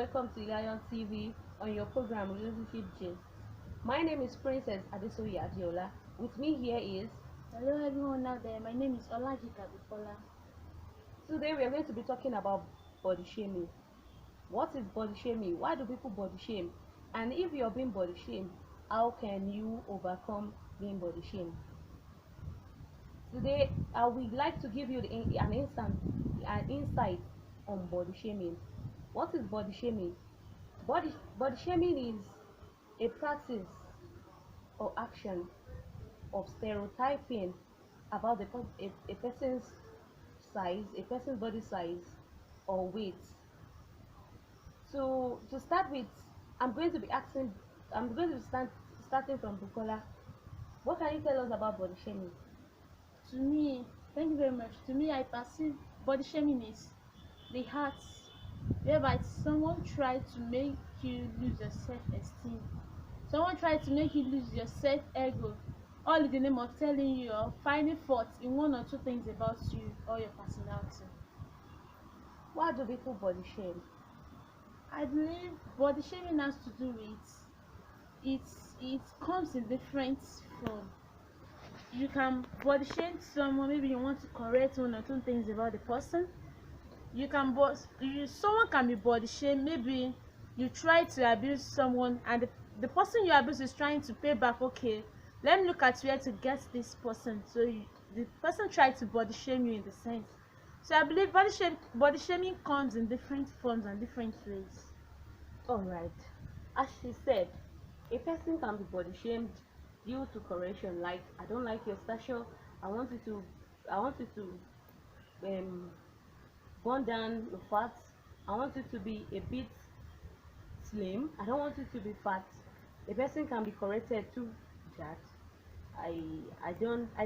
welcome to Ile-Alayo TV on your program Relationship Gist. My name is Princess Adesoye Adiola. With me here is... Hello everyone out there, my name is Olajika Bipola. Today we are going to be talking about body shaming. What is body shaming? Why do people body shame? And if you're being body shamed, how can you overcome being body shamed? Today I would like to give you an insight on body shaming. What is body shaming? Body shaming is a practice or action of stereotyping about a person's size, a person's body size or weight. So to start with, I'm going to be asking, I'm going to start starting from Bukola. What can you tell us about body shaming? To me, thank you very much. To me, I perceive body shaming is the heart whereby someone tried to make you lose your self-esteem. Someone tried to make you lose your self-ego, all in the name of telling you or finding fault in one or two things about you or your personality. Why do people body shame? I believe body shaming has to do with it comes in different form. You can body shame someone, maybe you want to correct one or two things about the person. Someone can be body shamed, maybe you try to abuse someone and the person you abuse is trying to pay back. Okay, let me look at where to get this person. So the person tried to body shame you in the sense. So I believe body shaming comes in different forms and different ways. Alright. As she said, a person can be body shamed due to correction, like I don't like your stature, I want you to burn down your fat, I want you to be a bit slim, I don't want you to be fat. A person can be corrected to that. I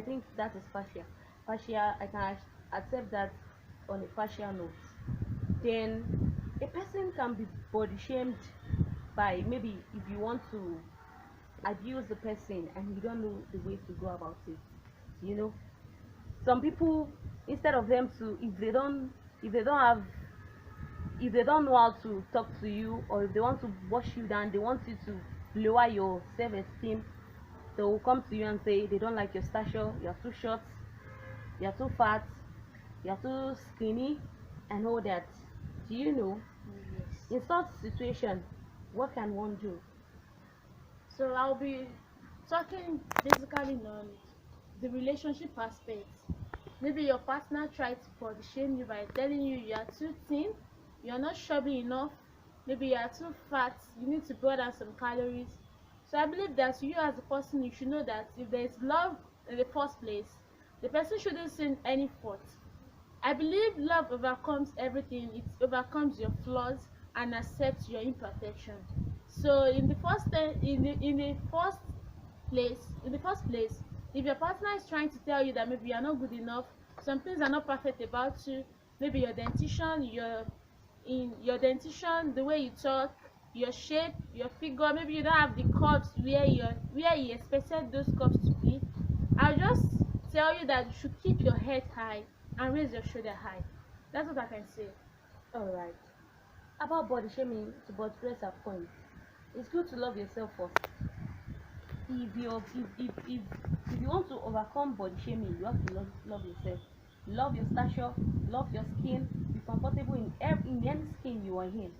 think that is partial. I can accept that on a partial note. Then a person can be body shamed by, maybe if you want to abuse the person and you don't know the way to go about it. Some people, instead of them to, if they don't know how to talk to you, or if they want to wash you down, they want you to lower your self-esteem, they will come to you and say they don't like your stature, you're too short, you're too fat, you're too skinny, and all that. Do you know? Yes. In such situation, what can one do? So I'll be talking basically on the relationship aspect. Maybe your partner tried to body shame you by telling you you are too thin, you are not chubby enough, maybe you are too fat, you need to burn down some calories. So I believe that you as a person, you should know that if there is love in the first place, the person shouldn't see any fault. I believe love overcomes everything. It overcomes your flaws and accepts your imperfection. So in the first place, if your partner is trying to tell you that maybe you are not good enough, some things are not perfect about you, maybe your dentition, the way you talk, your shape, your figure, maybe you don't have the curves where you expected those curves to be, I'll just tell you that you should keep your head high and raise your shoulder high. That's what I can say. Alright. About body shaming, to buttress her point, it's good to love yourself first. If you want to overcome body shaming, you have to love yourself. Love your stature, love your skin, be comfortable in any skin you are in.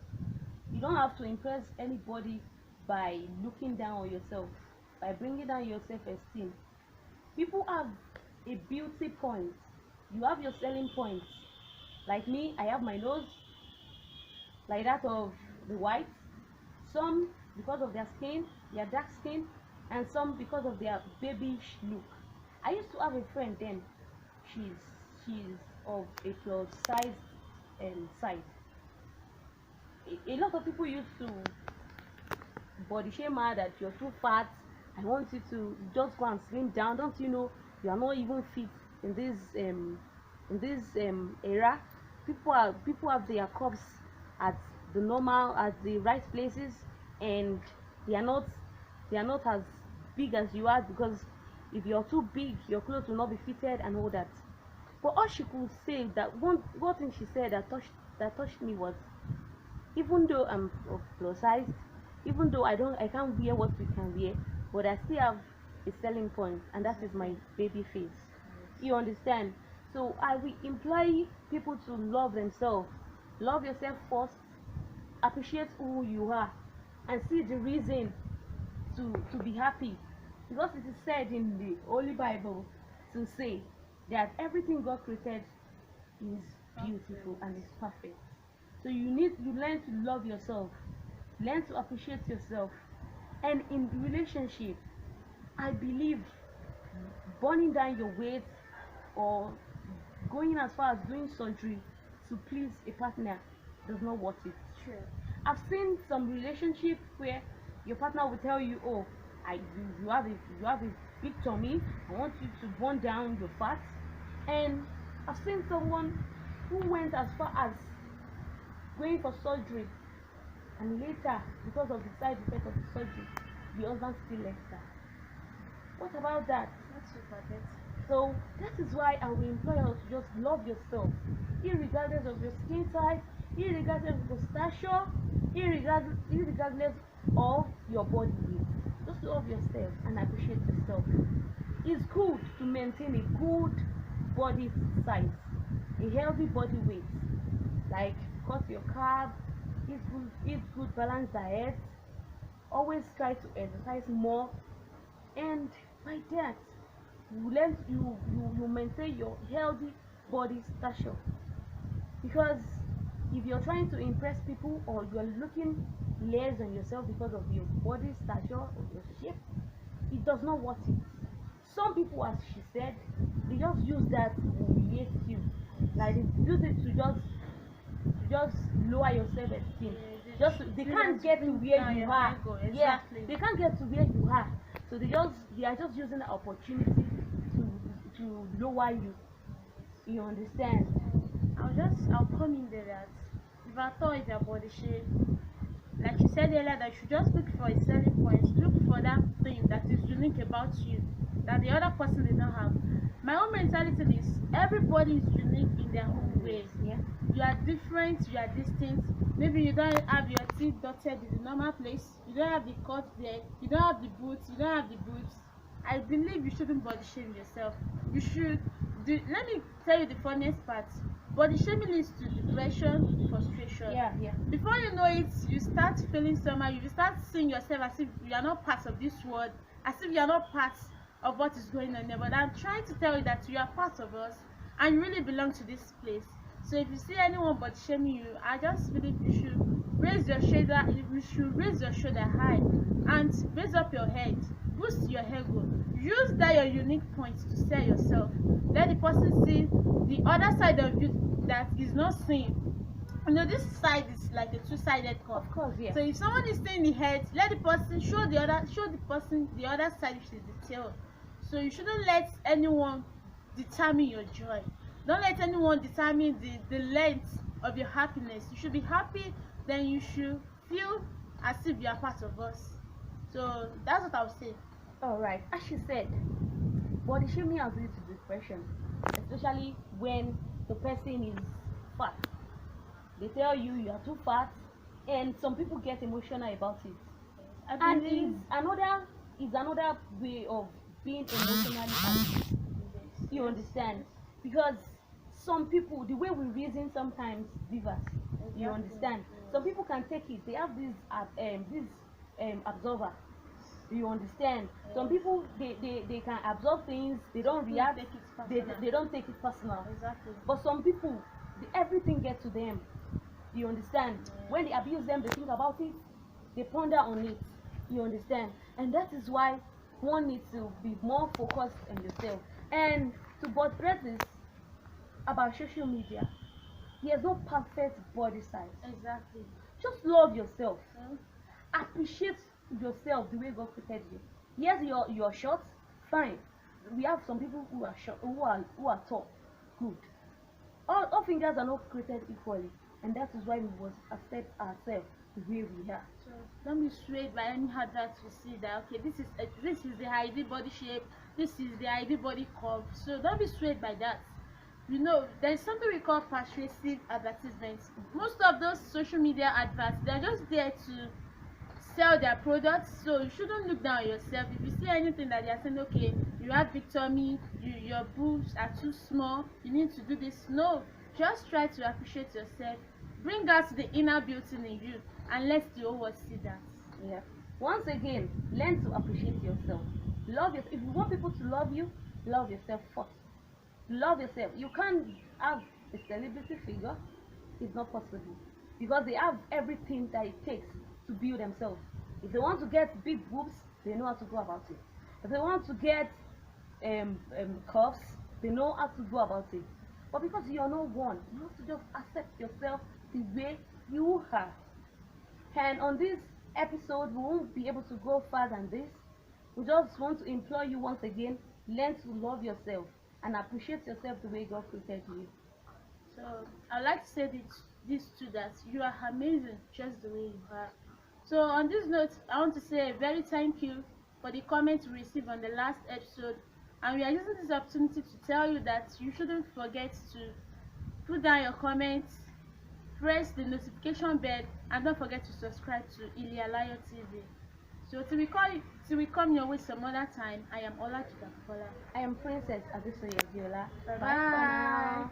You don't have to impress anybody by looking down on yourself, by bringing down your self-esteem. People have a beauty point. You have your selling points. Like me, I have my nose like that of the whites. Some because of their skin, their dark skin, and some because of their babyish look. I used to have a friend then. She's of a plus size. A lot of people used to body shame her that you're too fat. I want you to just go and slim down. Don't you know you are not even fit in this era? People have their cups at the right places, and they are not as big as you are, because if you're too big, your clothes will not be fitted and all that. But all she could say, that one thing she said that touched me was, Even though I'm of plus size, even though I can't wear what we can wear, but I still have a selling point, and that is my baby face. You understand? So I will imply people to love themselves. Love yourself first, appreciate who you are, and see the reason to be happy, because it is said in the Holy Bible to say that everything God created is beautiful and is perfect. So you learn to love yourself, learn to appreciate yourself. And in relationship, I believe burning down your weight or going as far as doing surgery to please a partner does not worth it. Sure. I've seen some relationship where your partner will tell you, "Oh, you have a big tummy. I want you to burn down your fat." And I've seen someone who went as far as going for surgery, and later, because of the side effect of the surgery, the husband still left her. What about that? That's super pathetic. So that is why I will implore you to just love yourself, irregardless of your skin type, irregardless of your stature, irregardless of your body weight. Just love yourself and appreciate yourself. It's good to maintain a good body size, a healthy body weight. Like cut your carbs, eat good balanced diet, always try to exercise more, and by that you maintain your healthy body stature. Because if you're trying to impress people or you're looking less on yourself because of your body stature or your shape, it does not worth it. Some people, as she said, they just use that to humiliate you, like they use it to just lower your self-esteem. They can't get to where you are. Yeah, they can't get to where you are, so they are just using the opportunity to lower you. You understand? I'll come in there that if at all is your body shape, like you said earlier, that you should just look for a selling point, look for that thing that is unique about you that the other person did not have. My own mentality is everybody is unique in their own ways. Yeah. You are different, you are distinct. Maybe you don't have your teeth dotted in the normal place, you don't have the cut there, you don't have the boots, you don't have the boots. I believe you shouldn't body shame yourself. You should do. Let me tell you the funniest part. Body shaming leads to depression, frustration. Yeah. Before you know it, you start feeling somehow. You start seeing yourself as if you are not part of this world, as if you are not part of what is going on there. But I'm trying to tell you that you are part of us, and you really belong to this place. So if you see anyone body shaming you, I just believe you should raise your shoulder. You should raise your shoulder high and raise up your head. Boost your ego. Use that your unique point to sell yourself. Let the person see the other side of you that is not seen. You know, this side is like a two-sided cup. Of course, yeah. So if someone is seeing the head, let the person show the person the other side, which is the tail. So you shouldn't let anyone determine your joy. Don't let anyone determine the length of your happiness. You should be happy, then you should feel as if you are part of us. So that's what I would say. Alright, as she said, body shaming has led to depression, especially when the person is fat. They tell you are too fat, and some people get emotional about it. And is another way of being emotionally happy. You understand? Because some people, the way we reason sometimes differs. You understand? Some people can take it. They have this absorber. You understand? Some people they can absorb things. They don't react. They don't take it personal. Exactly. But some people, everything gets to them. You understand? When they abuse them, they think about it. They ponder on it. You understand? And that is why one needs to be more focused on yourself. And to buttress this about social media, there's no perfect body size. Exactly. Just love yourself. Appreciate yourself the way God created you. Yes, you're short, fine. We have some people who are short, who are tall, good. All fingers are not created equally, and that is why we must accept ourselves the way we are. So don't be swayed by any advert you see that okay, this is the ideal body shape, this is the ideal body curve. So don't be swayed by that. You know, there's something we call persuasive advertisements. Most of those social media adverts, they're just there to sell their products, so you shouldn't look down on yourself. If you see anything that they are saying, okay, you have big tummy, your boobs are too small, you need to do this, no, just try to appreciate yourself, bring out the inner beauty in you, and let the whole world see that. Yeah. Once again, learn to appreciate yourself. Love yourself. If you want people to love you, love yourself first. Love yourself. You can't have a celebrity figure. It's not possible because they have everything that it takes to build themselves. If they want to get big boobs, they know how to go about it. If they want to get curves, they know how to go about it. But because you are not one, you have to just accept yourself the way you are. And on this episode, we won't be able to go further than this. We just want to implore you once again, learn to love yourself and appreciate yourself the way God created you. So I'd like to say this too, that you are amazing just the way you are. So on this note, I want to say a very thank you for the comments we received on the last episode, and we are using this opportunity to tell you that you shouldn't forget to put down your comments, press the notification bell, and don't forget to subscribe to Ile-Alayo TV. So till we come your way some other time, I am Ola Chidakola. I am Princess Adesoye Bye Bye for bye. now.